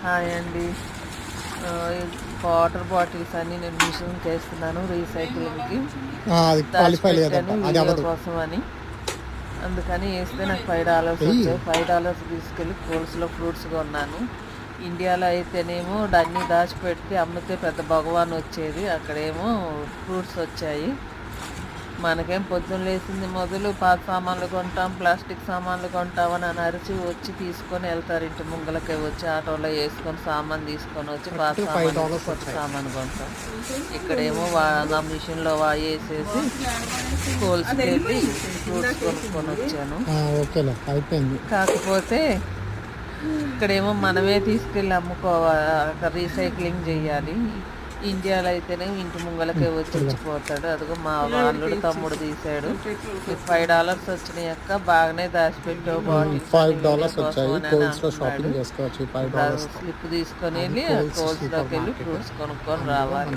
Hi అండి. Water bottles అన్నీ నేను మిషన్ చేస్తున్నాను రీసైక్లింగ్కి. దాచిపెట్టాను వీడియో కోసం అని. అందుకని వేస్తే నాకు $5 వచ్చాయి. $5 తీసుకెళ్ళి కోల్స్లో ఫ్రూట్స్ కొన్నాను. ఇండియాలో అయితేనేమో అన్నీ దాచిపెట్టి అమ్మితే పెద్ద భగవాన్ వచ్చేది, అక్కడేమో ఫ్రూట్స్ వచ్చాయి. మనకేం పొద్దున్న లేచింది మొదలు పాత సామాన్లు కొంటాం, ప్లాస్టిక్ సామాన్లు కొంటామని అని అరిచి వచ్చి తీసుకొని వెళ్తారు. ఇంటి ముంగలకే వచ్చి ఆటోలో వేసుకొని సామాన్ తీసుకొని వచ్చి పాత సామాన్ కొత్త సామాన్ కొంటాం. ఇక్కడేమో నా మిషన్లో వేసేసి కోల్స్కి వెళ్ళి ఫ్రూట్స్ కొనుక్కొని వచ్చాను. కాకపోతే ఇక్కడేమో మనమే తీసుకెళ్ళి అమ్ముకోవాలి, రీసైక్లింగ్ చేయాలి. ఇండియాలో అయితేనే ఇంటి ముంగలకే వచ్చి ఇచ్చిపోతాడు. అదిగో మా వాళ్ళు తమ్ముడు తీసాడు. $5 వచ్చినాయి అక్క, బాగానే దాచిపెట్టావు బాటిల్. స్లిప్ తీసుకొని వెళ్ళి కోల్స్లోకి వెళ్ళి ఫ్రూట్స్ కొనుక్కొని రావాలి.